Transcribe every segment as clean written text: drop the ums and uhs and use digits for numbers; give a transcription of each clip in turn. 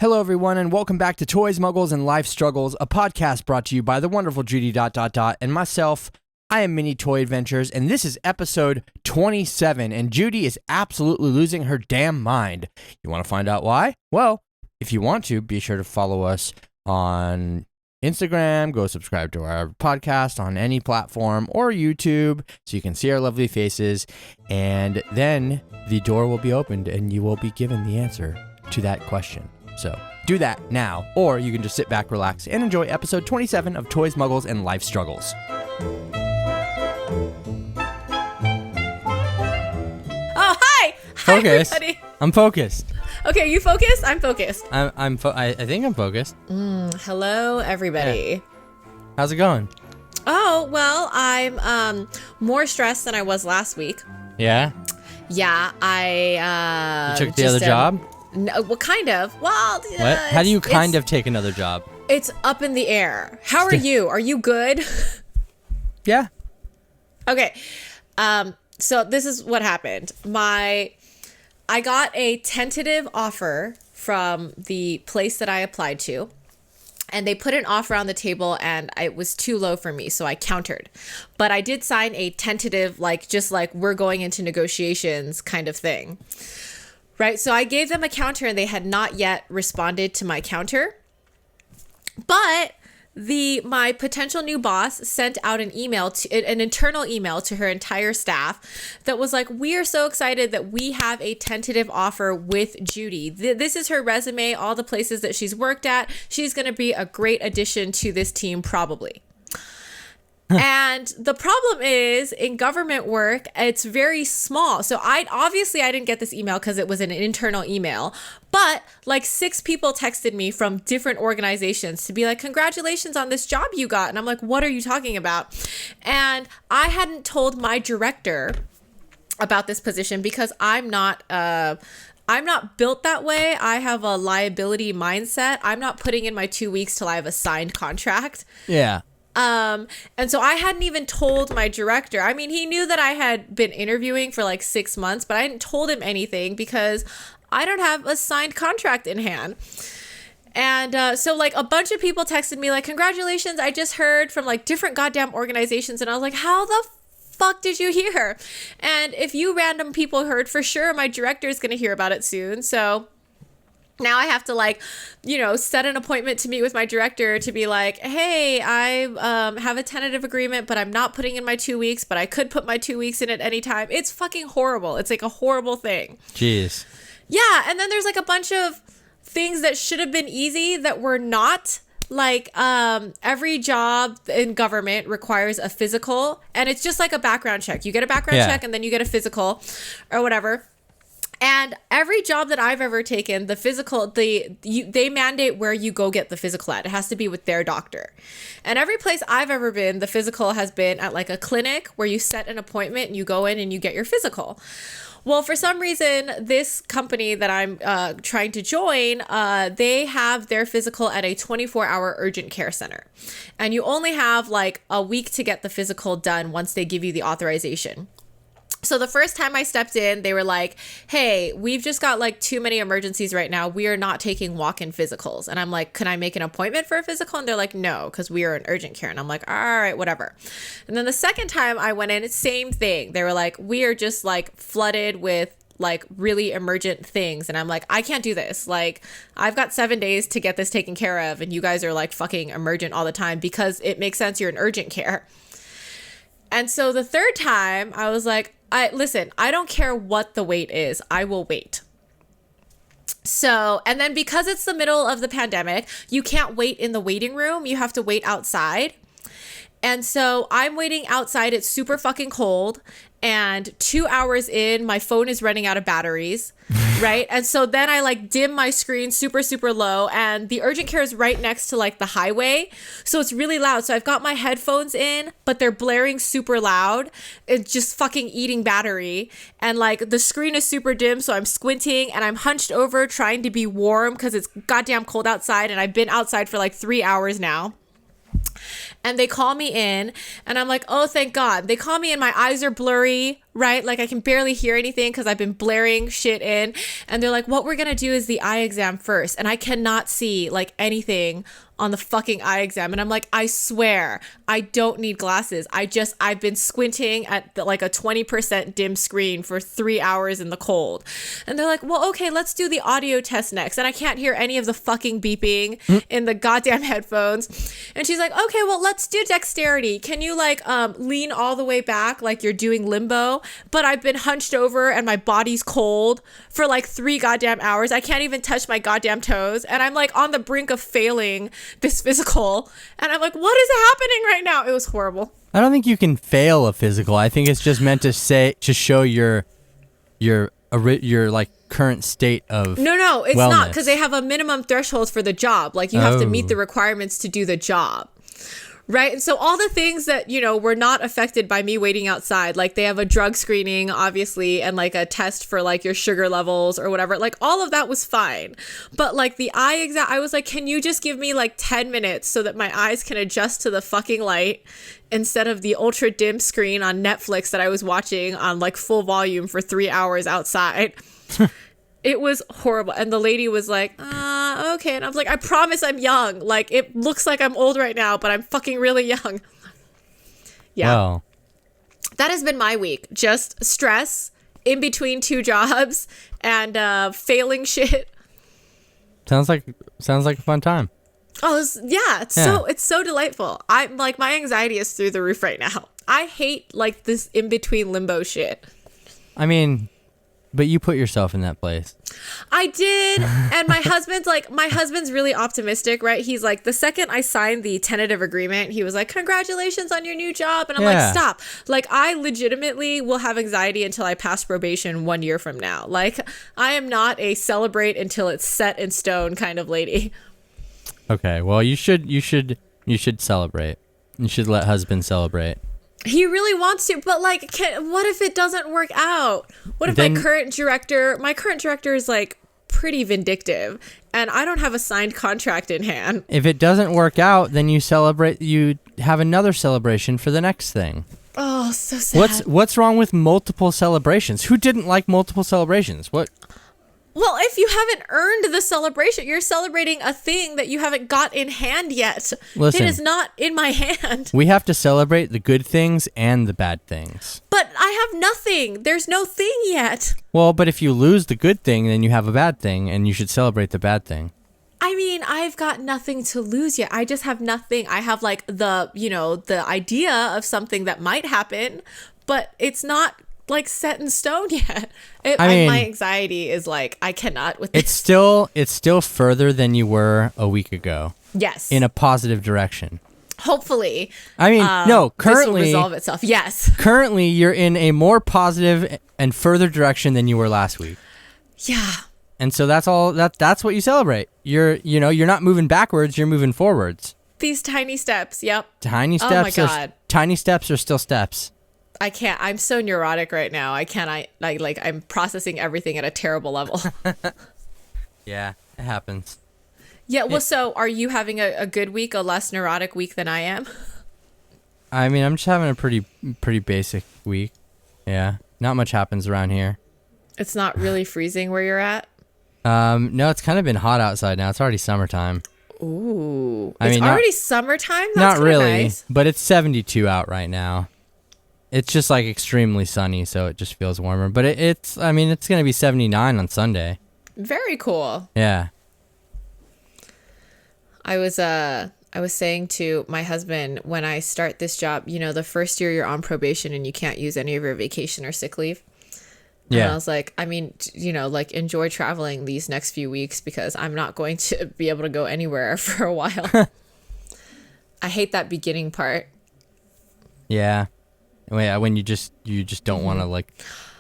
Hello, everyone, and welcome back to Toys, Muggles, and Life Struggles, a podcast brought to you by the wonderful Judy ... and myself. I am Mini Toy Adventures, and this is episode 27, and Judy is absolutely losing her damn mind. You want to find out why? Well, if you want to, be sure to follow us on Instagram, go subscribe to our podcast on any platform or YouTube so you can see our lovely faces, and then the door will be opened and you will be given the answer to that question. So do that now, or you can just sit back, relax, and enjoy episode 27 of Toys, Muggles, and Life Struggles. Oh, hi! Focus. Hi, everybody. I'm focused. Okay, you focused? I'm focused. I think I'm focused. Hello, everybody. Yeah. How's it going? Oh, well, I'm more stressed than I was last week. Yeah? Yeah, I You took the other job? No, well, kind of. Well, What? How do you kind of take another job? It's up in the air. How are you? Are you good? Yeah. Okay. So this is what happened. I got a tentative offer from the place that I applied to, and they put an offer on the table and it was too low for me, so I countered. But I did sign a tentative, just like we're going into negotiations kind of thing. Right? So I gave them a counter and they had not yet responded to my counter. But my potential new boss sent out an internal email to her entire staff that was like, we are so excited that we have a tentative offer with Judy. This is her resume, all the places that she's worked at. She's going to be a great addition to this team, probably. And the problem is, in government work, it's very small. So I didn't get this email because it was an internal email, but like 6 people texted me from different organizations to be like, congratulations on this job you got. And I'm like, what are you talking about? And I hadn't told my director about this position because I'm not built that way. I have a liability mindset. I'm not putting in my 2 weeks till I have a signed contract. Yeah. And so I hadn't even told my director. I mean, he knew that I had been interviewing for like 6 months, but I hadn't told him anything because I don't have a signed contract in hand. And so like a bunch of people texted me like, congratulations, I just heard from like different goddamn organizations. And I was like, how the fuck did you hear? And if you random people heard, for sure my director is going to hear about it soon. So now I have to set an appointment to meet with my director to be like, hey, I have a tentative agreement, but I'm not putting in my 2 weeks, but I could put my 2 weeks in at any time. It's fucking horrible. It's like a horrible thing. Jeez. Yeah. And then there's like a bunch of things that should have been easy that were not. Like every job in government requires a physical, and it's just like a background check. You get a background check and then you get a physical or whatever. And every job that I've ever taken, the physical, they mandate where you go get the physical at. It has to be with their doctor. And every place I've ever been, the physical has been at like a clinic where you set an appointment and you go in and you get your physical. Well, for some reason, this company that I'm trying to join, they have their physical at a 24-hour urgent care center. And you only have like a week to get the physical done once they give you the authorization. So the first time I stepped in, they were like, hey, we've just got like too many emergencies right now. We are not taking walk-in physicals. And I'm like, can I make an appointment for a physical? And they're like, no, because we are in urgent care. And I'm like, all right, whatever. And then the second time I went in, same thing. They were like, we are just like flooded with like really emergent things. And I'm like, I can't do this. Like, I've got 7 days to get this taken care of. And you guys are like fucking emergent all the time because it makes sense. You're in urgent care. And so the third time I was like, listen, I don't care what the wait is. I will wait. So, and then because it's the middle of the pandemic, you can't wait in the waiting room. You have to wait outside. And so I'm waiting outside. It's super fucking cold. And 2 hours in, my phone is running out of batteries, right? And so then I like dim my screen super, super low. And the urgent care is right next to like the highway. So it's really loud. So I've got my headphones in, but they're blaring super loud. It's just fucking eating battery. And like the screen is super dim. So I'm squinting and I'm hunched over trying to be warm because it's goddamn cold outside. And I've been outside for like 3 hours now. And they call me in and I'm like, oh, thank God. They call me in. My eyes are blurry. right? Like I can barely hear anything because I've been blaring shit in. And they're like, what we're going to do is the eye exam first. And I cannot see like anything on the fucking eye exam. And I'm like, I swear, I don't need glasses. I've been squinting at like a 20% dim screen for 3 hours in the cold. And they're like, well, okay, let's do the audio test next. And I can't hear any of the fucking beeping in the goddamn headphones. And she's like, okay, well, let's do dexterity. Can you like lean all the way back like you're doing limbo? But I've been hunched over and my body's cold for like 3 goddamn hours. I can't even touch my goddamn toes. And I'm like on the brink of failing this physical. And I'm like, what is happening right now? It was horrible. I don't think you can fail a physical. I think it's just meant to show your like current state of No, it's wellness. not, because they have a minimum threshold for the job. Like you have to meet the requirements to do the job. Right. And so all the things that, were not affected by me waiting outside, like they have a drug screening, obviously, and like a test for like your sugar levels or whatever, like all of that was fine. But like the eye exam, I was like, can you just give me like 10 minutes so that my eyes can adjust to the fucking light instead of the ultra dim screen on Netflix that I was watching on like full volume for 3 hours outside? It was horrible. And the lady was like, okay. And I was like, I promise I'm young. Like, it looks like I'm old right now, but I'm fucking really young. Yeah. Well, that has been my week. Just stress in between 2 jobs and failing shit. sounds like a fun time. Oh, it's so delightful. I'm like, my anxiety is through the roof right now. I hate like this in between limbo shit. I mean, but you put yourself in that place. I did. And my husband's really optimistic, right? He's like, the second I signed the tentative agreement, he was like, congratulations on your new job. And I'm like, stop. Like, I legitimately will have anxiety until I pass probation 1 year from now. Like, I am not a celebrate until it's set in stone kind of lady. Okay. Well, you should celebrate. You should let husband celebrate. He really wants to, but like, what if it doesn't work out? What if my current director is like pretty vindictive and I don't have a signed contract in hand? If it doesn't work out, then you have another celebration for the next thing. Oh, so sad. What's wrong with multiple celebrations? Who didn't like multiple celebrations? What? Well, if you haven't earned the celebration, you're celebrating a thing that you haven't got in hand yet. Listen, it is not in my hand. We have to celebrate the good things and the bad things. But I have nothing. There's no thing yet. Well, but if you lose the good thing, then you have a bad thing, and you should celebrate the bad thing. I mean, I've got nothing to lose yet. I just have nothing. I have like the idea of something that might happen, but it's not like set in stone yet. My anxiety is like, I cannot with this. It's still further than you were a week ago. Yes. In a positive direction. Hopefully. I mean, no, currently this will resolve itself. Yes. Currently you're in a more positive and further direction than you were last week. Yeah. And so that's what you celebrate. You're not moving backwards, you're moving forwards. These tiny steps. Yep. Tiny steps. Oh my God. Tiny steps are still steps. I can't. I'm so neurotic right now. I'm processing everything at a terrible level. Yeah, it happens. Yeah. Well, so are you having a good week, a less neurotic week than I am? I mean, I'm just having a pretty basic week. Yeah. Not much happens around here. It's not really freezing where you're at? No, it's kind of been hot outside now. It's already summertime. Ooh. It's already summertime? That's not really, nice. But it's 72 out right now. It's just like extremely sunny, so it just feels warmer. But it's going to be 79 on Sunday. Very cool. Yeah. I was saying to my husband, when I start this job, the first year you're on probation and you can't use any of your vacation or sick leave. Yeah. And I was like, enjoy traveling these next few weeks because I'm not going to be able to go anywhere for a while. I hate that beginning part. Yeah. When you just don't want to like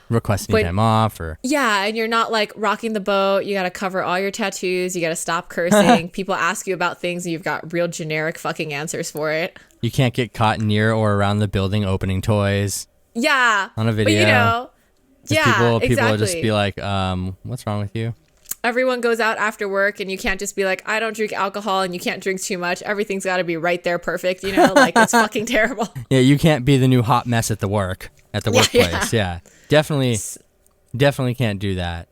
request any time off or. Yeah. And you're not like rocking the boat. You got to cover all your tattoos. You got to stop cursing. People ask you about things and you've got real generic fucking answers for it. You can't get caught near or around the building opening toys. Yeah. On a video. But people will just be like, what's wrong with you? Everyone goes out after work and you can't just be like, I don't drink alcohol and you can't drink too much. Everything's got to be right there perfect, like it's fucking terrible. Yeah, you can't be the new hot mess at the work. at the workplace. Yeah. Definitely can't do that.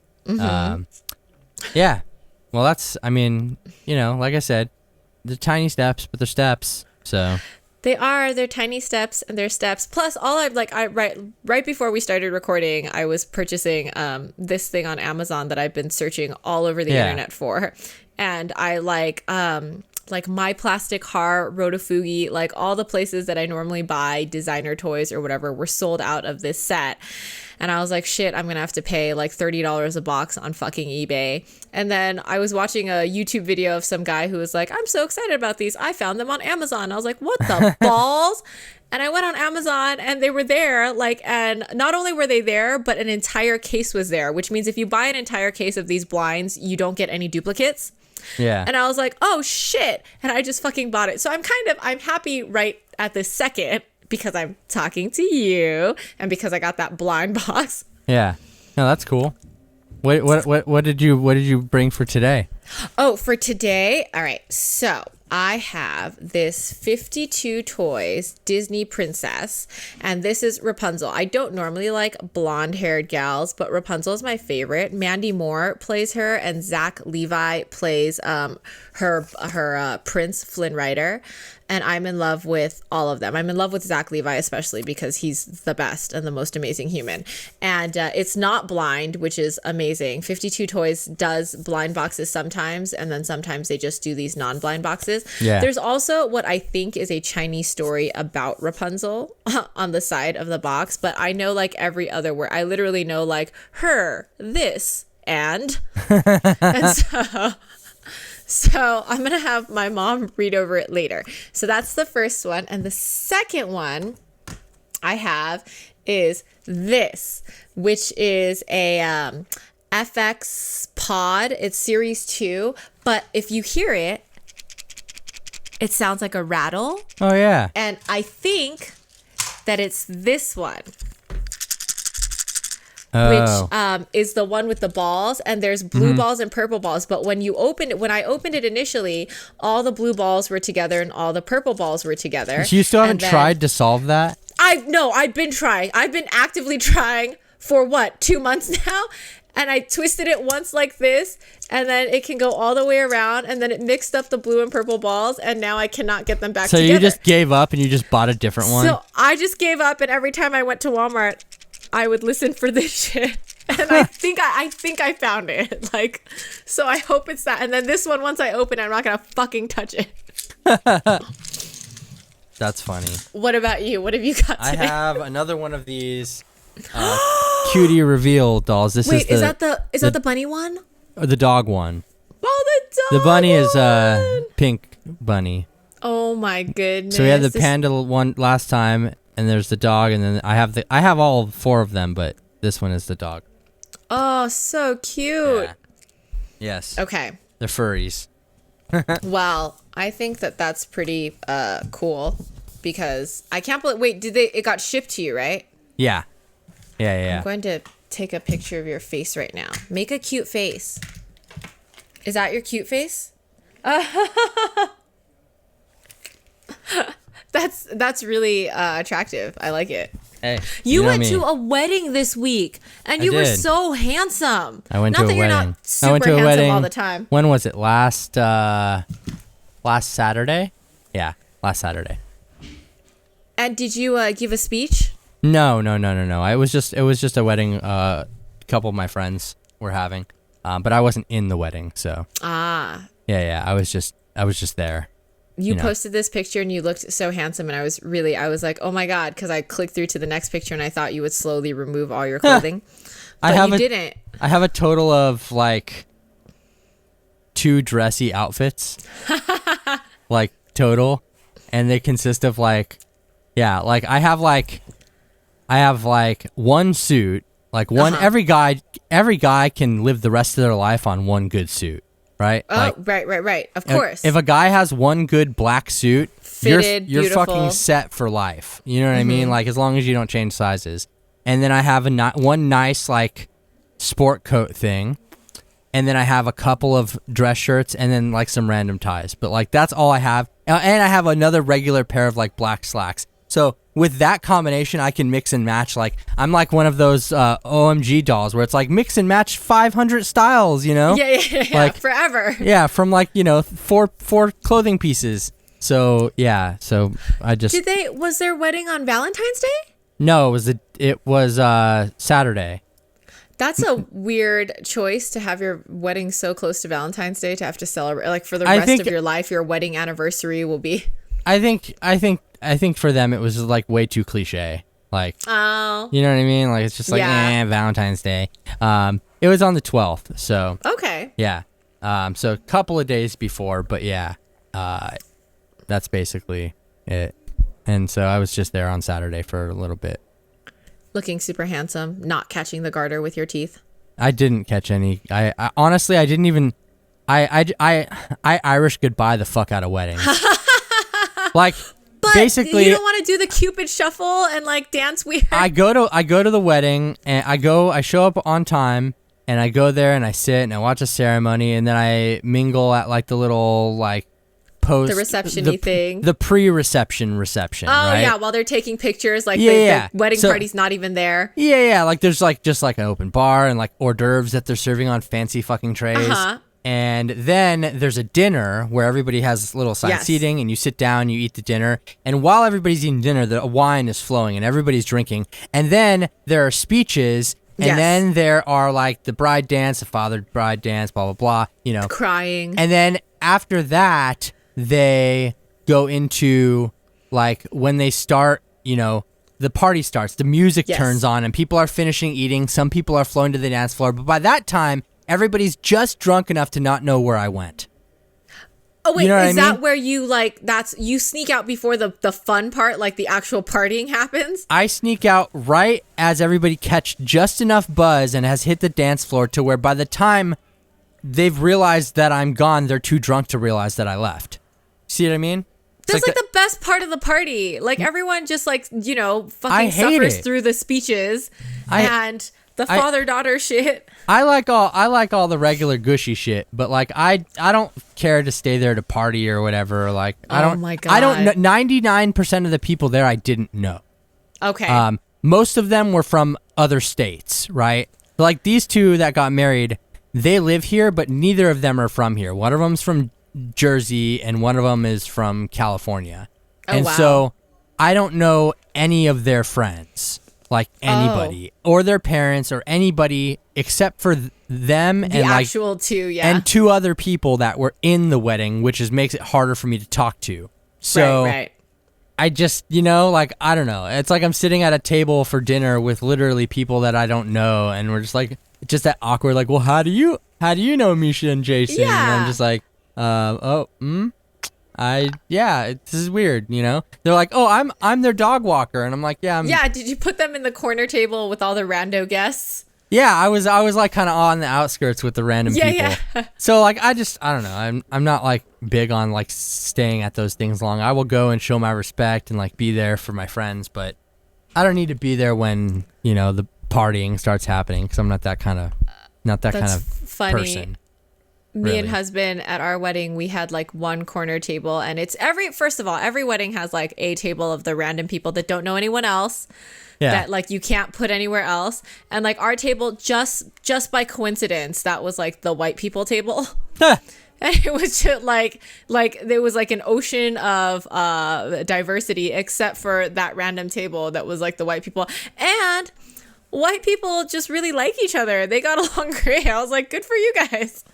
Yeah. Well, I mean, like I said, they're tiny steps, but they're steps. So They're tiny steps, and they're steps. Plus, right before we started recording, I was purchasing this thing on Amazon that I've been searching all over the internet for, and I like My Plastic Heart, Rotofugi, like all the places that I normally buy designer toys or whatever were sold out of this set. And I was like, shit, I'm going to have to pay like $30 a box on fucking eBay. And then I was watching a YouTube video of some guy who was like, I'm so excited about these. I found them on Amazon. I was like, what the balls? And I went on Amazon and they were there, and not only were they there, but an entire case was there, which means if you buy an entire case of these blinds, you don't get any duplicates. Yeah. And I was like, oh shit. And I just fucking bought it. So I'm happy right at this second because I'm talking to you and because I got that blind box. Yeah. No, that's cool. What did you bring for today? Oh, for today? All right. So I have this 52 Toys Disney princess, and this is Rapunzel. I don't normally like blonde-haired gals, but Rapunzel is my favorite. Mandy Moore plays her, and Zach Levi plays her Prince Flynn Rider. And I'm in love with all of them. I'm in love with Zach Levi, especially because he's the best and the most amazing human. And it's not blind, which is amazing. 52 Toys does blind boxes sometimes, and then sometimes they just do these non-blind boxes. Yeah. There's also what I think is a Chinese story about Rapunzel on the side of the box, but I know like every other word. I literally know like her, this, and so I'm going to have my mom read over it later. So that's the first one. And the second one I have is this, which is a FX pod. It's series 2. But if you hear it, it sounds like a rattle. Oh, yeah. And I think that it's this one. Oh. Which is the one with the balls, and there's blue balls and purple balls. But when I opened it initially, all the blue balls were together and all the purple balls were together. So you still haven't tried to solve that? I've been trying. I've been actively trying for 2 months now. And I twisted it once like this, and then it can go all the way around, and then it mixed up the blue and purple balls, and now I cannot get them back together. So you just gave up and you just bought a different one? So I just gave up, and every time I went to Walmart, I would listen for this shit, and I think I found it. So I hope it's that. And then this one, once I open it, I'm not gonna fucking touch it. That's funny. What about you? What have you got today? I have another one of these cutie reveal dolls. Is that the bunny one? Or the dog one? Oh, the dog. The bunny one. is pink bunny. Oh my goodness. So we had the panda one last time. And there's the dog, and then I have all 4 of them, but this one is the dog. Oh, so cute. Yeah. Yes. Okay. They're furries. Well, I think that's pretty cool because I can't believe. Wait, it got shipped to you, right? Yeah. Yeah. I'm going to take a picture of your face right now. Make a cute face. Is that your cute face? That's really attractive. I like it. Hey, you went to a wedding this week, and you were so handsome. I went to a wedding. You're not super handsome all the time. When was it? Last Saturday? Yeah, last Saturday. And did you give a speech? No. It was just a wedding. A couple of my friends were having, but I wasn't in the wedding. So. Ah. Yeah. I was just there. You posted this picture and you looked so handsome, and I was like, oh my God, because I clicked through to the next picture and I thought you would slowly remove all your clothing. But you didn't. I have a total of 2 dressy outfits. Total. And they consist of I have one suit. Every guy can live the rest of their life on one good suit. Right? Oh, right. Of course. If a guy has one good black suit, fitted, you're beautiful. fucking set for life. You know what I mean? As long as you don't change sizes. And then I have one nice sport coat thing, and then I have a couple of dress shirts, and then some random ties. But that's all I have. And I have another regular pair of black slacks. So with that combination, I can mix and match. Like I'm like one of those OMG dolls where it's like mix and match 500 styles, you know? Yeah, like forever. Yeah, from like, you know, four clothing pieces. So yeah, so I just was their wedding on Valentine's Day? No, it was Saturday. That's a weird choice to have your wedding so close to Valentine's Day to have to celebrate. Like for the rest of your life, your wedding anniversary will be. I think for them it was like way too cliche. Like, oh, you know what I mean? Like it's just like Valentine's Day. It was on the 12th, so okay. Yeah. So a couple of days before, but yeah, that's basically it. And so I was just there on Saturday for a little bit. Looking super handsome, not catching the garter with your teeth. I didn't catch any. I honestly, I didn't even. I Irish goodbye the fuck out of weddings. Like, but basically, you don't want to do the Cupid shuffle and like dance weird. I go to the wedding and I show up on time and I go there and I sit and I watch a ceremony and then I mingle at like the little like post the reception-y thing. The pre-reception reception. Oh right? yeah, while they're taking pictures, like the wedding party's not even there. Yeah, like there's like just like an open bar and like hors d'oeuvres that they're serving on fancy fucking trays. Uh-huh. And then there's a dinner where everybody has little side seating and you sit down, you eat the dinner. And while everybody's eating dinner, the wine is flowing and everybody's drinking. And then there are speeches. And then there are like the bride dance, the father bride dance, blah, blah, blah, you know. Crying. And then after that, they go into like when they start, you know, the party starts, the music turns on and people are finishing eating. Some people are flowing to the dance floor. But by that time, everybody's just drunk enough to not know where I went. Oh wait, you know is that where you like you sneak out before the fun part, like the actual partying happens? I sneak out right as everybody catch just enough buzz and has hit the dance floor to where by the time they've realized that I'm gone, they're too drunk to realize that I left. See what I mean? That's like the best part of the party. Like everyone just like, you know, fucking suffers through the speeches and the father-daughter shit. I like all the regular gushy shit, but like I don't care to stay there to party or whatever. Like I don't. Oh my God. I don't. 99% of the people there I didn't know. Okay. Most of them were from other states, right? Like these two that got married, they live here, but neither of them are from here. One of them's from Jersey, and one of them is from California. And so I don't know any of their friends. Like anybody or their parents or anybody except for them and actual like two, and two other people that were in the wedding, which makes it harder for me to talk to. So right. I just, you know, like, I don't know. It's like I'm sitting at a table for dinner with literally people that I don't know. And we're just like, just that awkward, like, well, how do you know Misha and Jason? Yeah. And I'm just like, this is weird, you know? They're like, oh, I'm their dog walker. And I'm like, yeah. Did you put them in the corner table with all the rando guests? Yeah, I was like kind of on the outskirts with the random people. Yeah. So like, I don't know. I'm not like big on like staying at those things long. I will go and show my respect and like be there for my friends, but I don't need to be there when, you know, the partying starts happening because I'm not that kind of funny. Person. Me really. And husband at our wedding, we had like one corner table, and it's first of all, every wedding has like a table of the random people that don't know anyone else. Yeah. That like you can't put anywhere else. And like our table, just by coincidence, that was like the white people table. And it was just like there was like an ocean of diversity except for that random table that was like the white people. And white people just really like each other. They got along great. I was like, good for you guys.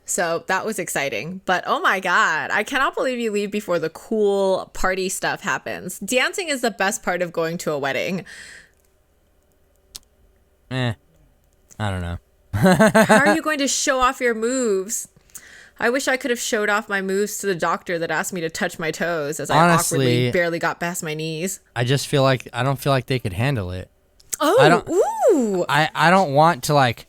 So that was exciting. But oh my God, I cannot believe you leave before the cool party stuff happens. Dancing is the best part of going to a wedding. I don't know. How are you going to show off your moves? I wish I could have showed off my moves to the doctor that asked me to touch my toes as I awkwardly barely got past my knees. I don't feel like they could handle it. Oh, I don't want to like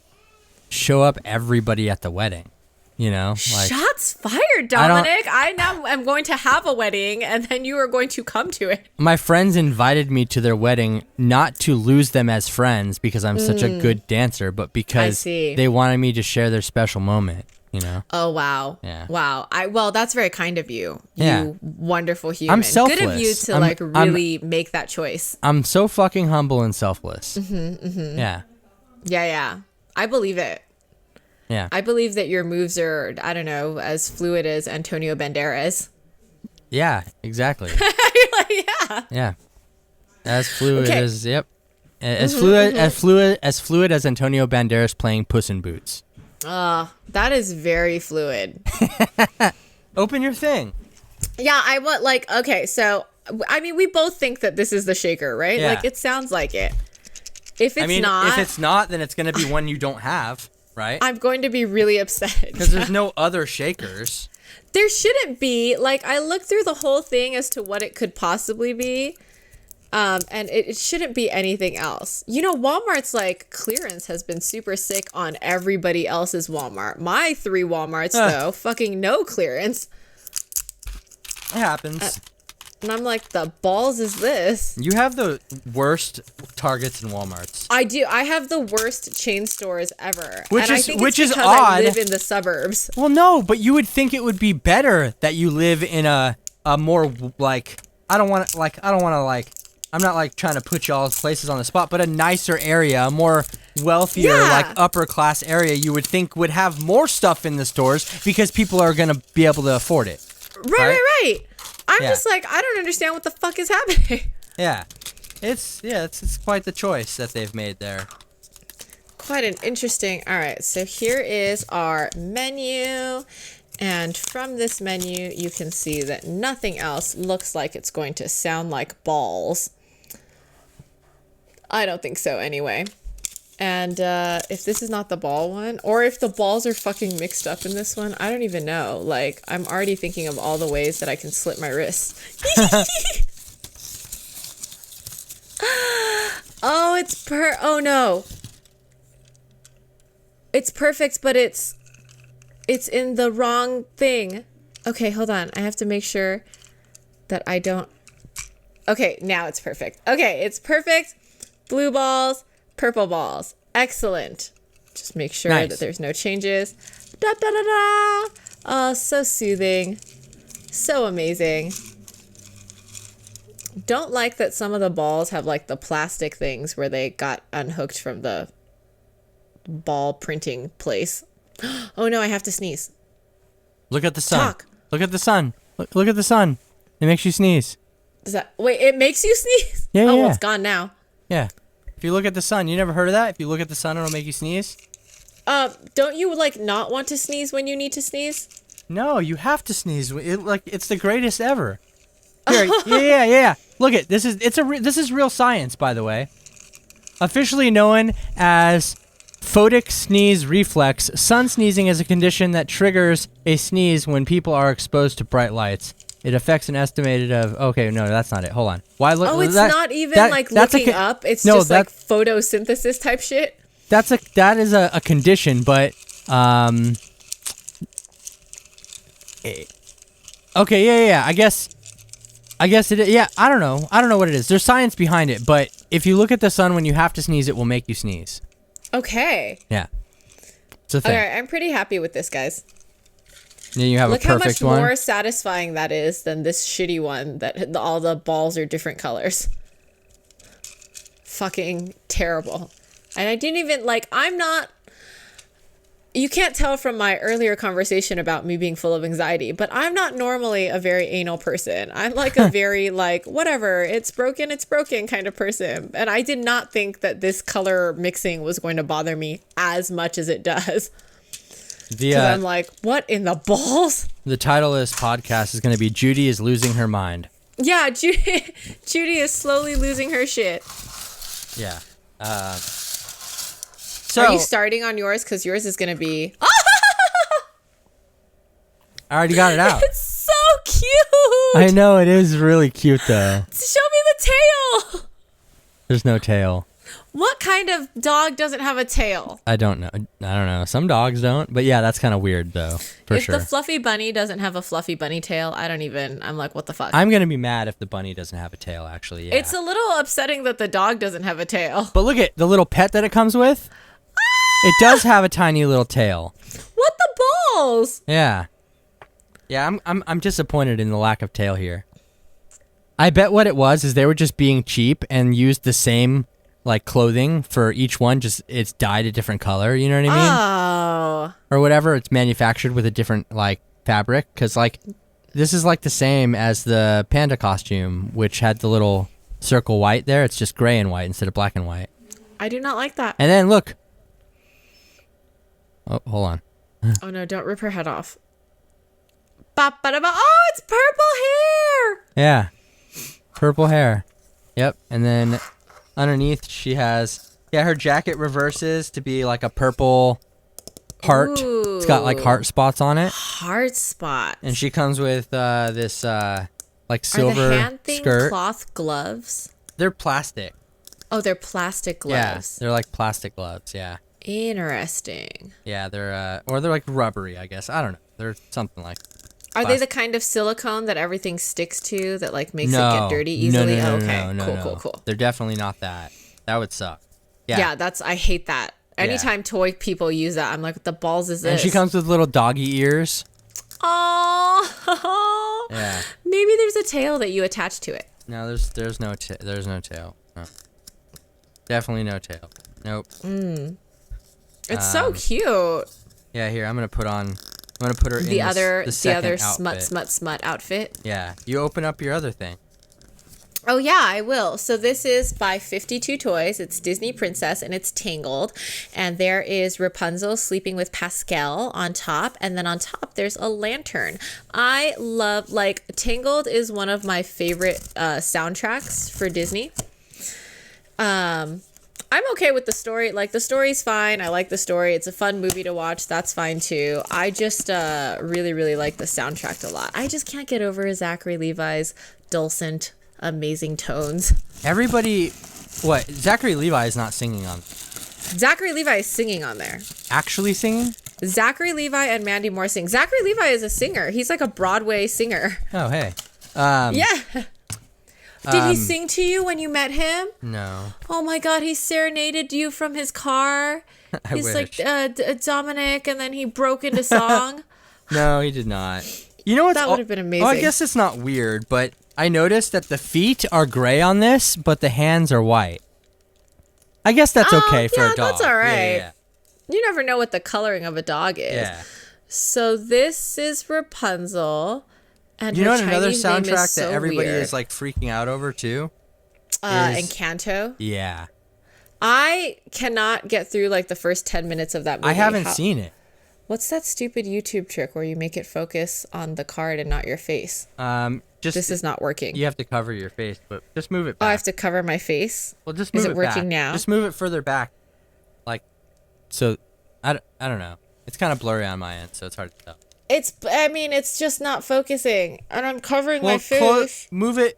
show up everybody at the wedding, you know? Like, shots fired, Dominic. I now am going to have a wedding and then you are going to come to it. My friends invited me to their wedding not to lose them as friends because I'm such a good dancer, but because they wanted me to share their special moment. you know? Oh, wow. Yeah. Wow. Well, that's very kind of you. Yeah. You wonderful human. I'm selfless. Good of you to really make that choice. I'm so fucking humble and selfless. Yeah. Yeah. I believe it. Yeah. I believe that your moves are, I don't know, as fluid as Antonio Banderas. Yeah, exactly. You're like, yeah. Yeah. As fluid Okay. as, yep. As fluid as Antonio Banderas playing Puss in Boots. That is very fluid. Open your thing. Yeah, I want okay, so I mean we both think that this is the shaker, right? Yeah. Like it sounds like it. If it's not, if it's not, then it's going to be one you don't have, right? I'm going to be really upset. Because there's no other shakers. There shouldn't be. Like I looked through the whole thing as to what it could possibly be. And it shouldn't be anything else. You know, Walmart's clearance has been super sick on everybody else's Walmart. My 3 Walmarts, though, fucking no clearance. It happens. And I'm like, the balls is this? You have the worst Targets and Walmarts. I do. I have the worst chain stores ever. Which I is think which it's is because odd. I live in the suburbs. Well, no, but you would think it would be better that you live in a more I'm not trying to put y'all's places on the spot, but a nicer area, a more wealthier, upper class area, you would think would have more stuff in the stores because people are going to be able to afford it. Right. I'm just I don't understand what the fuck is happening. Yeah. It's quite the choice that they've made there. Quite an interesting. All right, so here is our menu. And from this menu, you can see that nothing else looks like it's going to sound like balls. I don't think so anyway. And if this is not the ball one, or if the balls are fucking mixed up in this one, I don't even know. I'm already thinking of all the ways that I can slit my wrists. Oh no. It's perfect, but it's in the wrong thing. Okay, hold on. I have to make sure that I don't... Okay, now it's perfect. Okay, it's perfect. Blue balls, purple balls. Excellent. Just make sure that there's no changes. Da da da da. Oh, so soothing. So amazing. Don't like that some of the balls have the plastic things where they got unhooked from the ball printing place. Oh no, I have to sneeze. Look at the sun. Talk. Look at the sun. Look at the sun. It makes you sneeze. Wait, it makes you sneeze? Yeah, Oh, yeah. well, it's gone now. Yeah. If you look at the sun, you never heard of that? If you look at the sun, it'll make you sneeze? Don't you not want to sneeze when you need to sneeze? No, you have to sneeze. It's the greatest ever. Here, yeah. Look at this is real science, by the way. Officially known as photic sneeze reflex. Sun sneezing is a condition that triggers a sneeze when people are exposed to bright lights. It affects an estimated of... Okay, no, that's not it. Hold on. Why look? Oh, it's not even looking up. It's just photosynthesis type shit. That is a condition, but okay, yeah. I guess it is. Yeah, I don't know what it is. There's science behind it, but if you look at the sun when you have to sneeze, it will make you sneeze. Okay. Yeah. It's a thing. All right, I'm pretty happy with this, guys. Then you have Look a perfect one. how much more satisfying that is than this shitty one that all the balls are different colors. Fucking terrible. And I didn't even I'm not... You can't tell from my earlier conversation about me being full of anxiety, but I'm not normally a very anal person. I'm a very whatever, it's broken kind of person. And I did not think that this color mixing was going to bother me as much as it does. Because I'm what in the balls? The title of this podcast is going to be Judy is Losing Her Mind. Yeah, Judy is slowly losing her shit. Yeah. Are you starting on yours? Because yours is going to be... I already got it out. It's so cute. I know, it is really cute, though. Show me the tail. There's no tail. What kind of dog doesn't have a tail? I don't know. Some dogs don't. But yeah, that's kind of weird, though. If the fluffy bunny doesn't have a fluffy bunny tail, I'm what the fuck? I'm going to be mad if the bunny doesn't have a tail, actually. Yeah. It's a little upsetting that the dog doesn't have a tail. But look at the little pet that it comes with. It does have a tiny little tail. What the balls. Yeah. Yeah, I'm disappointed in the lack of tail here. I bet what it was is they were just being cheap and used the same like clothing for each one, just it's dyed a different color, you know what I mean? Oh. Or whatever, it's manufactured with a different like fabric, cuz like this is like the same as the panda costume, which had the little circle white there. It's just gray and white instead of black and white. I do not like that. And then look. Oh, hold on. Oh no, don't rip her head off. Oh, it's purple hair. Yeah. Purple hair. Yep. And then underneath she has, her jacket reverses to be like a purple heart. Ooh. It's got like heart spots on it. Heart spots. And she comes with this like Are silver the hand thing skirt. cloth gloves? They're plastic. Oh, they're plastic gloves. Yeah, they're like plastic gloves, yeah. Interesting. Yeah, they're or they're like rubbery, I guess. I don't know. They're something like Are they the kind of silicone that everything sticks to that like makes it No. get dirty easily? No, Okay, no. cool. They're definitely not that. That would suck. Yeah, I hate that. Anytime toy people use that, I'm like, what the balls is this? And she comes with little doggy ears. Oh. Yeah. Maybe there's a tail that you attach to it. No, there's no tail. No. Definitely no tail. Nope. It's so cute. Yeah, here I'm gonna put her in The other outfit. smut outfit. Yeah, you open up your other thing. Oh yeah, I will. So this is by 52 Toys. It's Disney Princess and it's Tangled. And there is Rapunzel sleeping with Pascal on top. And then on top there's a lantern. I love, like, Tangled is one of my favorite soundtracks for Disney. I'm okay with the story. Like, the story's fine. I like the story. It's a fun movie to watch. That's fine too. I just really, really like the soundtrack a lot. I just can't get over Zachary Levi's dulcet, amazing tones. Everybody, what? Zachary Levi is not singing on. Zachary Levi is singing on there. Actually singing? Zachary Levi and Mandy Moore sing. Zachary Levi is a singer. He's like a Broadway singer. Oh, hey. Yeah. Did he sing to you when you met him? No. Oh my God, he serenaded you from his car. He's wish. like Dominic, and then he broke into song. No, he did not. You know what? That would have been amazing. Oh, I guess it's not weird, but I noticed that the feet are gray on this, but the hands are white. I guess that's okay for a dog. That's all right. Yeah. You never know what the coloring of a dog is. Yeah. So this is Rapunzel. And You know her what another Chinese name is soundtrack so that everybody weird. is like freaking out over too? Encanto. Yeah. I cannot get through like the first 10 minutes of that movie. I haven't seen it. What's that stupid YouTube trick where you make it focus on the card and not your face? This is not working. You have to cover your face, but just move it Oh, back. I have to cover my face? Well, just move Is it it working back. now? Just move it further back. Like, so, I don't know. It's kind of blurry on my end, so it's hard to tell. It's just not focusing. And I'm covering my face. Move it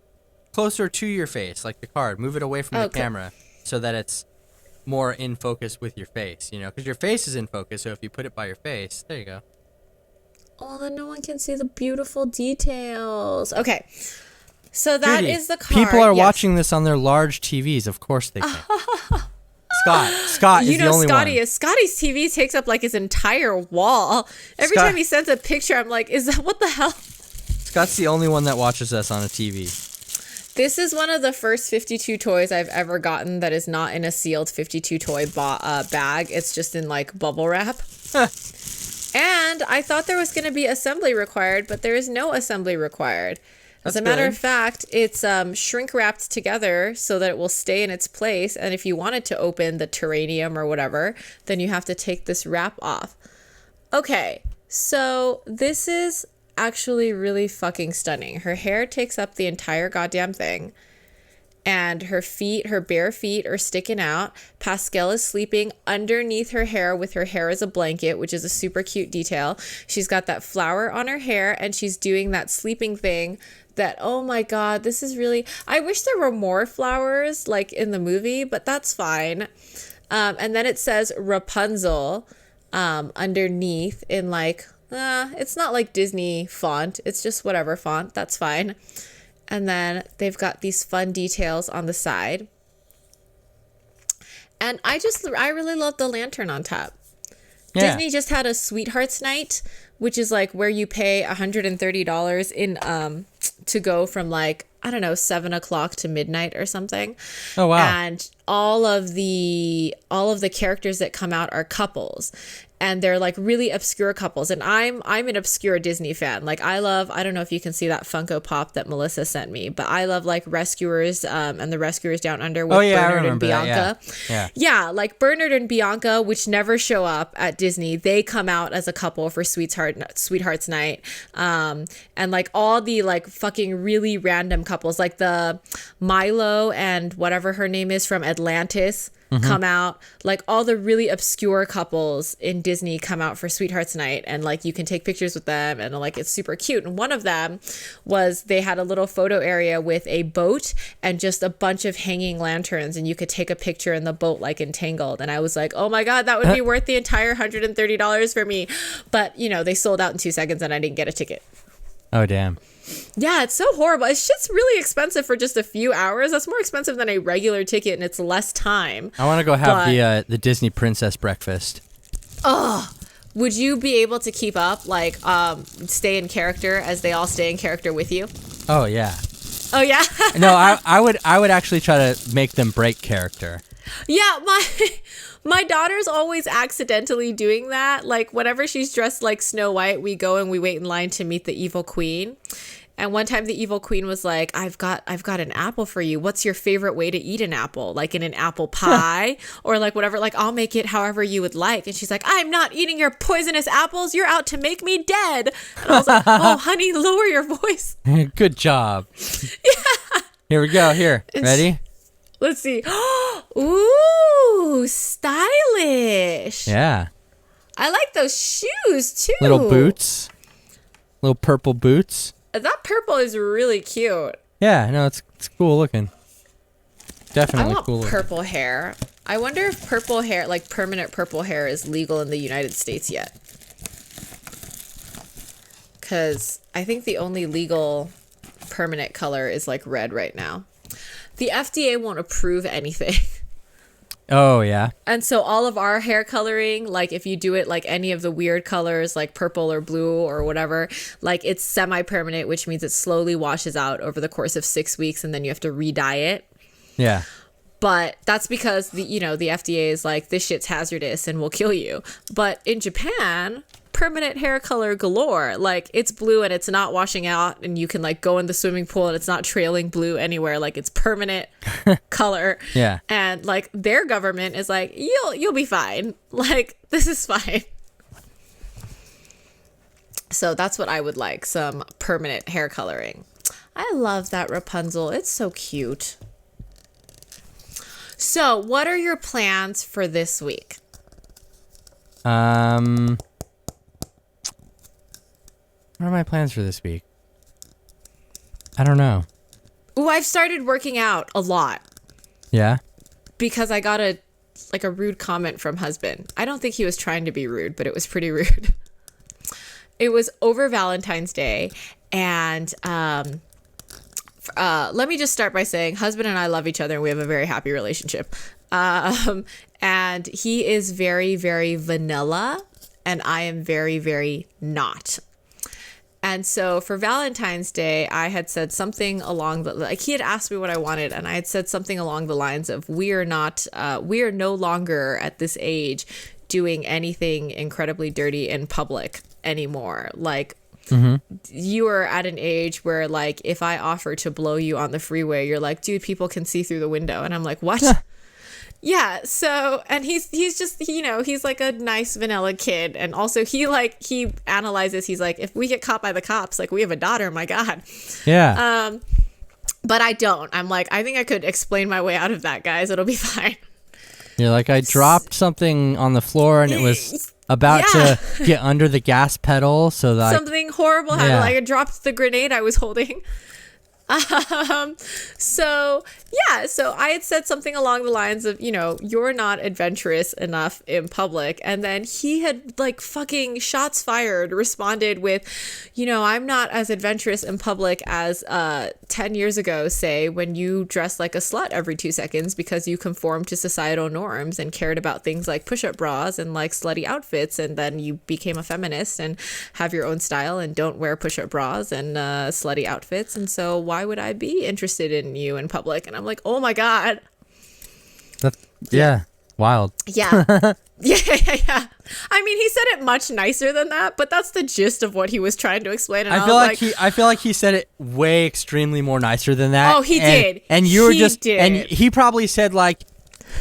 closer to your face, like the card. Move it away from the camera so that it's more in focus with your face, because your face is in focus, so if you put it by your face, there you go. Oh, then no one can see the beautiful details. Okay. So that is Judy, the card. people are Yes. watching this on their large TVs. Of course they can. Scott is the only one. Scotty's TV takes up like his entire wall. Every time he sends a picture, I'm like, what the hell? Scott's the only one that watches us on a TV. This is one of the first 52 toys I've ever gotten that is not in a sealed 52 toy bag. It's just in like bubble wrap. And I thought there was going to be assembly required, but there is no assembly required. As a matter of fact, it's shrink wrapped together so that it will stay in its place. And if you wanted to open the terrarium or whatever, then you have to take this wrap off. Okay, so this is actually really fucking stunning. Her hair takes up the entire goddamn thing. And her bare feet are sticking out. Pascal is sleeping underneath her hair with her hair as a blanket, which is a super cute detail. She's got that flower on her hair and she's doing that sleeping thing that, oh my God, this is really, I wish there were more flowers like in the movie, but that's fine. And then it says Rapunzel underneath in like, it's not like Disney font. It's just whatever font. That's fine. And then they've got these fun details on the side. And I really love the lantern on top. Yeah. Disney just had a Sweethearts Night, which is like where you pay $130 in to go from like, I don't know, 7 o'clock to midnight or something. Oh wow. And all of the characters that come out are couples. And they're like really obscure couples. And I'm an obscure Disney fan. Like I don't know if you can see that Funko Pop that Melissa sent me, but I love like Rescuers and the Rescuers Down Under with Bernard and Bianca. Yeah, like Bernard and Bianca, which never show up at Disney. They come out as a couple for Sweethearts Night. And like all the like fucking really random couples, like the Milo and whatever her name is from Atlantis. Come out, like all the really obscure couples in Disney come out for Sweethearts Night, and like you can take pictures with them, and like it's super cute. And one of them was they had a little photo area with a boat and just a bunch of hanging lanterns, and you could take a picture in the boat like in Tangled. And I was like, oh my god, that would be worth the entire $130 for me. But you know, they sold out in 2 seconds and I didn't get a ticket. Oh damn. Yeah, it's so horrible. It's just really expensive for just a few hours. That's more expensive than a regular ticket, and it's less time. I want to go have the Disney princess breakfast. Oh, would you be able to keep up, like, stay in character as they all stay in character with you? Oh yeah. Oh yeah. No, I would actually try to make them break character. Yeah, my daughter's always accidentally doing that. Like whenever she's dressed like Snow White, we go and we wait in line to meet the evil queen. And one time the evil queen was like, I've got an apple for you. What's your favorite way to eat an apple? Like in an apple pie or like whatever, like I'll make it however you would like. And she's like, I'm not eating your poisonous apples. You're out to make me dead. And I was like, oh, honey, lower your voice. Good job. Yeah. Here we go. Here. Ready? Let's see. Ooh, stylish. Yeah. I like those shoes too. Little boots. Little purple boots. That purple is really cute. Yeah, no, it's cool looking. Definitely I want cool looking. purple hair. I wonder if purple hair, like permanent purple hair, is legal in the United States yet. Because I think the only legal permanent color is like red right now. The FDA won't approve anything. Oh, yeah. And so all of our hair coloring, like if you do it like any of the weird colors, like purple or blue or whatever, like it's semi-permanent, which means it slowly washes out over the course of 6 weeks and then you have to re-dye it. Yeah. But that's because the FDA is like, this shit's hazardous and will kill you. But in Japan, permanent hair color galore. Like it's blue and it's not washing out, and you can like go in the swimming pool and it's not trailing blue anywhere. Like it's permanent color. Yeah. And like their government is like, you'll be fine. Like this is fine. So that's what I would like, some permanent hair coloring. I love that Rapunzel. It's so cute. So what are your plans for this week? What are my plans for this week? I don't know. Ooh, I've started working out a lot. Yeah? Because I got a rude comment from husband. I don't think he was trying to be rude, but it was pretty rude. It was over Valentine's Day, and let me just start by saying husband and I love each other and we have a very happy relationship. And he is very, very vanilla, and I am very, very not. And so for Valentine's Day, I had said something along the, like he had asked me what I wanted, and I had said something along the lines of, we are no longer at this age doing anything incredibly dirty in public anymore. Like, you are at an age where like, if I offer to blow you on the freeway, you're like, dude, people can see through the window. And I'm like, what? Yeah. So, and he's just, he's like a nice vanilla kid. And also he analyzes, he's like, if we get caught by the cops, like we have a daughter, my God. Yeah. But I don't. I'm like, I think I could explain my way out of that, guys. It'll be fine. You're like, I dropped something on the floor and it was about to get under the gas pedal. So that something horrible happened. Like I dropped the grenade I was holding. So I had said something along the lines of, you're not adventurous enough in public. And then he had like fucking shots fired responded with, I'm not as adventurous in public as 10 years ago, say, when you dressed like a slut every 2 seconds because you conformed to societal norms and cared about things like push-up bras and like slutty outfits. And then you became a feminist and have your own style and don't wear push-up bras and slutty outfits. And so why would I be interested in you in public? And I'm like, oh my God. Yeah. Wild. Yeah. Yeah. I mean, he said it much nicer than that, but that's the gist of what he was trying to explain. And I feel like he said it way extremely more nicer than that. Oh, he did. And you were and he probably said like,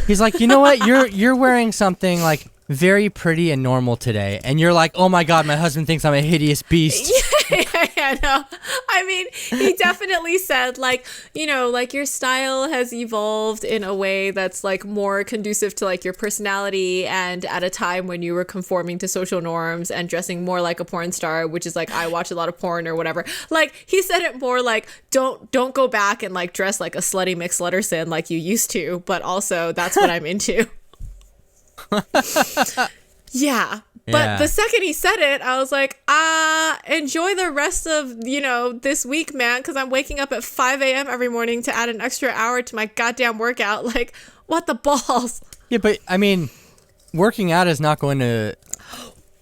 he's like, you know what? You're wearing something like very pretty and normal today. And you're like, oh my God, my husband thinks I'm a hideous beast. Yeah, no. I mean, he definitely said like, like your style has evolved in a way that's like more conducive to like your personality, and at a time when you were conforming to social norms and dressing more like a porn star, which is like, I watch a lot of porn or whatever. Like he said it more like, don't go back and like dress like a slutty McSlutterson like you used to, but also that's what I'm into. Yeah. But the second he said it, I was like, enjoy the rest of, this week, man, because I'm waking up at 5 a.m. every morning to add an extra hour to my goddamn workout. Like, what the balls? Yeah, but I mean, working out is not going to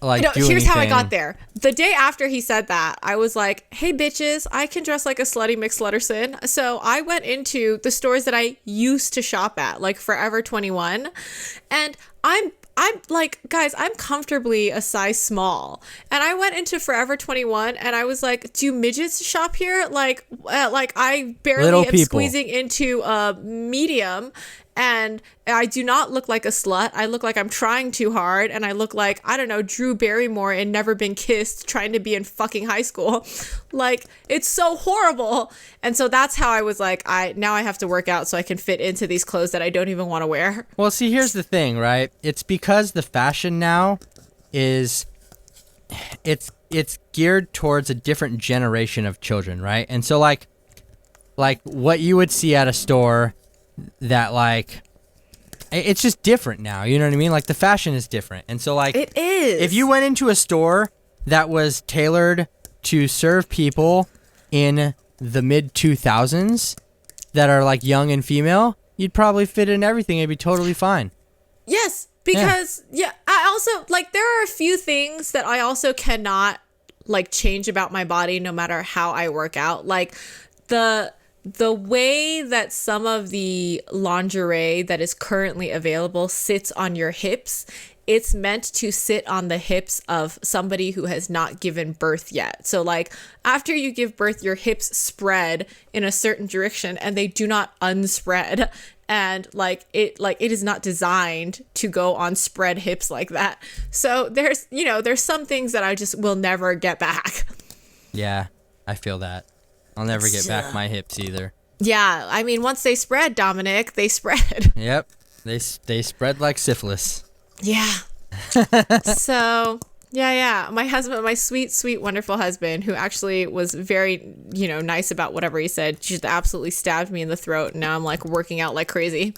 do here's anything. How I got there. The day after he said that, I was like, hey, bitches, I can dress like a slutty McSlutterson. So I went into the stores that I used to shop at, like Forever 21, and I'm like, guys, I'm comfortably a size small. And I went into Forever 21 and I was like, do midgets shop here? Like I barely am squeezing into a medium, and I do not look like a slut. I look like I'm trying too hard, and I look like, I don't know, Drew Barrymore in Never Been Kissed trying to be in fucking high school. Like, it's so horrible. And so that's how I was like, now I have to work out so I can fit into these clothes that I don't even want to wear. Well, see, here's the thing, right? It's because the fashion now is it's geared towards a different generation of children, right? And so like what you would see at a store that like, it's just different now, you know what I mean? Like the fashion is different. And so like, it is. If you went into a store that was tailored to serve people in the mid 2000s that are like young and female, you'd probably fit in everything. It'd be totally fine. Yes, because I also like, there are a few things that I also cannot like change about my body no matter how I work out. Like the way that some of the lingerie that is currently available sits on your hips, it's meant to sit on the hips of somebody who has not given birth yet. So like after you give birth, your hips spread in a certain direction and they do not unspread. And it is not designed to go on spread hips like that. So there's some things that I just will never get back. Yeah, I feel that. I'll never get back my hips either. Yeah, I mean, once they spread, Dominic, they spread. Yep, they spread like syphilis. Yeah. So, yeah. My husband, my sweet, sweet, wonderful husband, who actually was very, nice about whatever he said, just absolutely stabbed me in the throat. And now I'm like working out like crazy.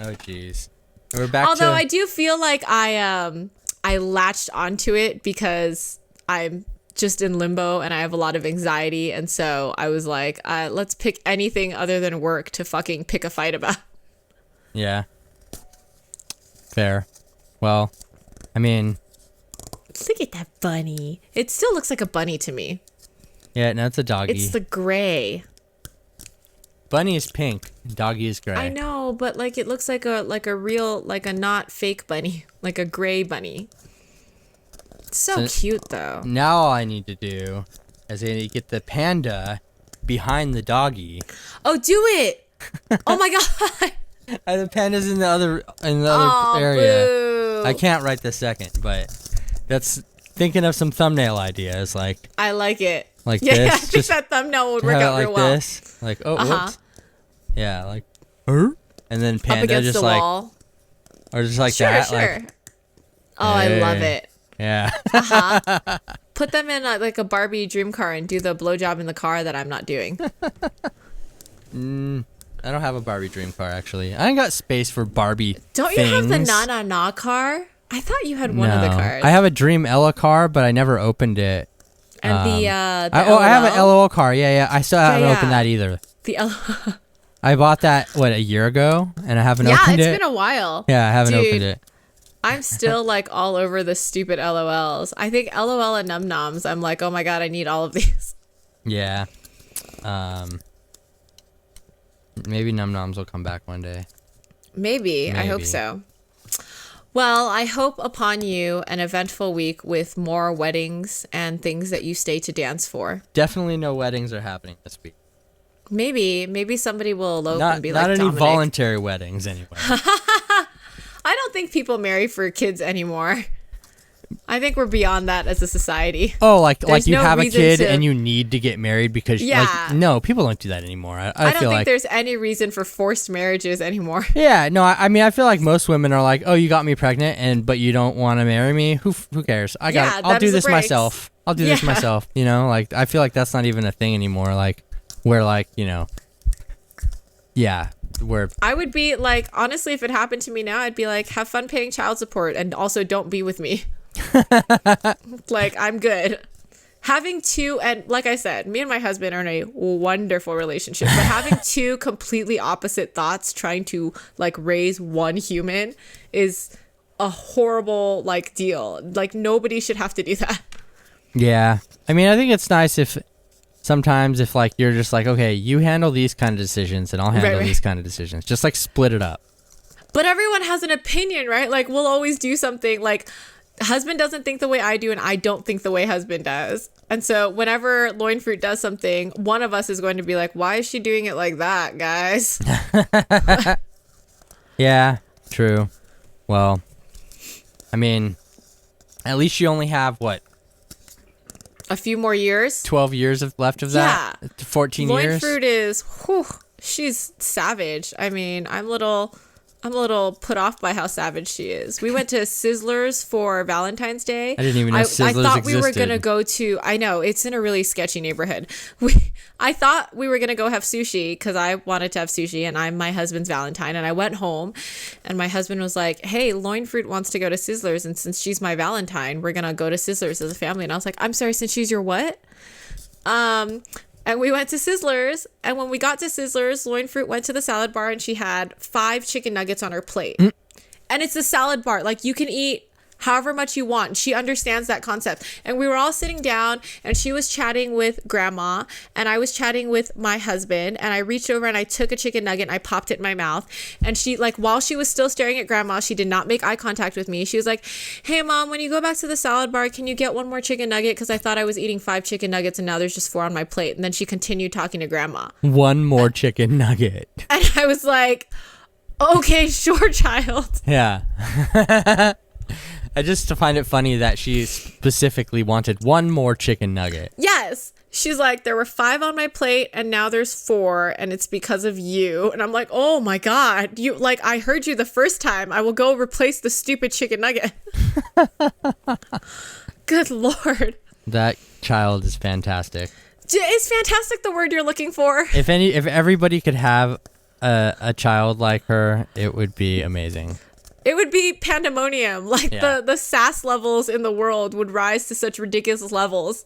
Oh, jeez. We're back. Although I do feel like I latched onto it because I'm just in limbo and I have a lot of anxiety, and so I was like, let's pick anything other than work to fucking pick a fight about. Yeah. Fair. Well, I mean, look at that bunny. It still looks like a bunny to me. Yeah, no, it's a doggy. It's the gray. Bunny is pink. Doggy is gray. I know, but like it looks like a real, like a not fake bunny, like a gray bunny. So cute though. Now all I need to do is I need to get the panda behind the doggy. Oh, do it! Oh my god! The panda's in the other area. Boo. I can't right this second, but that's thinking of some thumbnail ideas. Like I like it. Like this. Yeah, I think that thumbnail would work out real well. This. Like whoops. Yeah, like and then panda up against just the like wall. Or just like sure, that. Sure. Like, oh, I love it. Yeah. Put them in like a Barbie dream car and do the blowjob in the car that I'm not doing. I don't have a Barbie dream car, actually. I ain't got space for Barbie Don't things. you have the na car? I thought you had one of the cars. I have a Dream Ella car, but I never opened it. And the I have an LOL car. Yeah. I still haven't opened that either. The LOL. I bought that, a year ago? And I haven't opened it? Yeah, it's been a while. Yeah, I haven't opened it. I'm still like all over the stupid LOLs. I think LOL and Num Noms, I'm like, oh my God, I need all of these. Yeah. Maybe Num Noms will come back one day. Maybe. I hope so. Well, I hope upon you an eventful week with more weddings and things that you stay to dance for. Definitely no weddings are happening this week. Maybe somebody will elope and be like Not any Dominic. voluntary weddings anyway. I don't think people marry for kids anymore. I think we're beyond that as a society. Oh, like you no have a reason kid to- and you need to get married because no, people don't do that anymore. I don't feel think like there's any reason for forced marriages anymore. Yeah, no, I mean I feel like most women are like, "Oh, you got me pregnant but you don't want to marry me? Who cares? I'll do this myself. I'll do this myself." You know, like I feel like that's not even a thing anymore, like where where I would be like, honestly, if it happened to me now, I'd be like, have fun paying child support and also don't be with me. Like, I'm good. Having two, and like I said, me and my husband are in a wonderful relationship, but having two completely opposite thoughts trying to like raise one human is a horrible like deal. Like, nobody should have to do that. Yeah. I mean, I think it's nice if sometimes if like you're just like, okay, you handle these kind of decisions and I'll handle these kind of decisions. Just like split it up. But everyone has an opinion, right? Like, we'll always do something like husband doesn't think the way I do and I don't think the way husband does. And so whenever Loin Fruit does something, one of us is going to be like, why is she doing it like that, guys? Yeah, true. Well, I mean, at least you only have what? A few more years? 12 years left of that? Yeah. 14 Loin years? Fruit is, she's savage. I mean, I'm a little put off by how savage she is. We went to Sizzlers for Valentine's Day. I didn't even know Sizzlers existed. I thought we were going to go to, I know, it's in a really sketchy neighborhood. I thought we were going to go have sushi because I wanted to have sushi and I'm my husband's Valentine. And I went home and my husband was like, hey, Loin Fruit wants to go to Sizzlers. And since she's my Valentine, we're going to go to Sizzlers as a family. And I was like, I'm sorry, since she's your what? And we went to Sizzlers, and when we got to Sizzlers, Loin Fruit went to the salad bar, and she had 5 chicken nuggets on her plate. And it's a salad bar. Like, you can eat however much you want. And she understands that concept. And we were all sitting down, and she was chatting with grandma, and I was chatting with my husband, and I reached over and I took a chicken nugget and I popped it in my mouth. And she, like, while she was still staring at grandma, she did not make eye contact with me. She was like, hey, Mom, when you go back to the salad bar, can you get one more chicken nugget? Because I thought I was eating 5 chicken nuggets, and now there's just 4 on my plate. And then she continued talking to grandma. One more chicken nugget. And I was like, okay, sure, child. Yeah. I just find it funny that she specifically wanted one more chicken nugget. Yes. She's like, there were 5 on my plate and now there's 4 and it's because of you. And I'm like, oh my God, you like, I heard you the first time. I will go replace the stupid chicken nugget. Good Lord. That child is fantastic. Is fantastic the word you're looking for? If everybody could have a child like her, it would be amazing. It would be pandemonium. Like the sass levels in the world would rise to such ridiculous levels.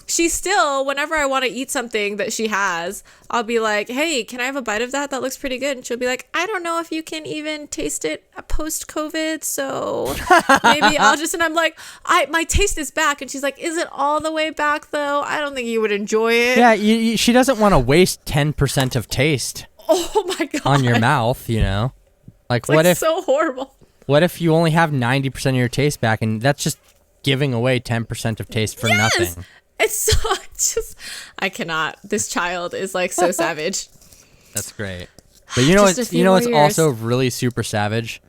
She still, whenever I want to eat something that she has, I'll be like, hey, can I have a bite of that? That looks pretty good. And she'll be like, I don't know if you can even taste it post-COVID, so maybe I'll just, and I'm like, my taste is back. And she's like, is it all the way back though? I don't think you would enjoy it. Yeah, she doesn't want to waste 10% of taste. Oh my God. On your mouth, you know? Like, what if so horrible? What if you only have 90% of your taste back, and that's just giving away 10% of taste for nothing? It's just, I cannot. This child is like so savage. That's great. But you know what's also really super savage?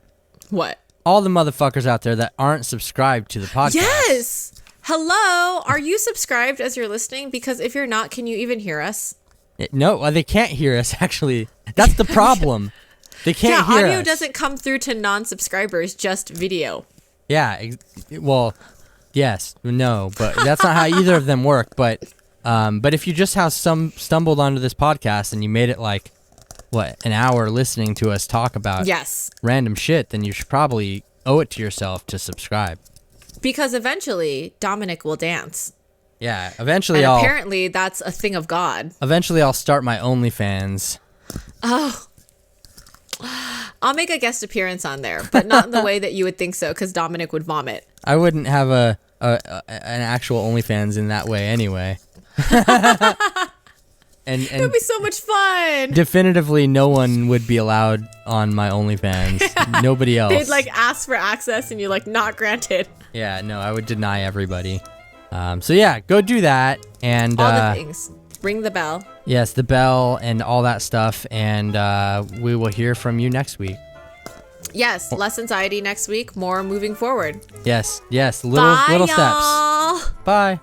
What? All the motherfuckers out there that aren't subscribed to the podcast. Yes. Hello. Are you subscribed as you're listening? Because if you're not, can you even hear us? No, they can't hear us. Actually, that's the problem. They can't hear us. Audio doesn't come through to non-subscribers, just video. Yeah, well, Yes, no, but that's not how either of them work. But if you just have stumbled onto this podcast and you made it like, what, an hour listening to us talk about random shit, then you should probably owe it to yourself to subscribe. Because eventually Dominic will dance. Yeah, eventually and apparently that's a thing of God. Eventually I'll start my OnlyFans. Oh. I'll make a guest appearance on there, but not in the way that you would think so, because Dominic would vomit. I wouldn't have an actual OnlyFans in that way anyway. and it would be so much fun. Definitively no one would be allowed on my OnlyFans. Yeah. Nobody else. They'd like ask for access and you're like, not granted. Yeah, no, I would deny everybody. So yeah, go do that. And all the things. Ring the bell. Yes, the bell and all that stuff. And we will hear from you next week. Yes, less anxiety next week, more moving forward. Yes, little steps. Y'all. Bye.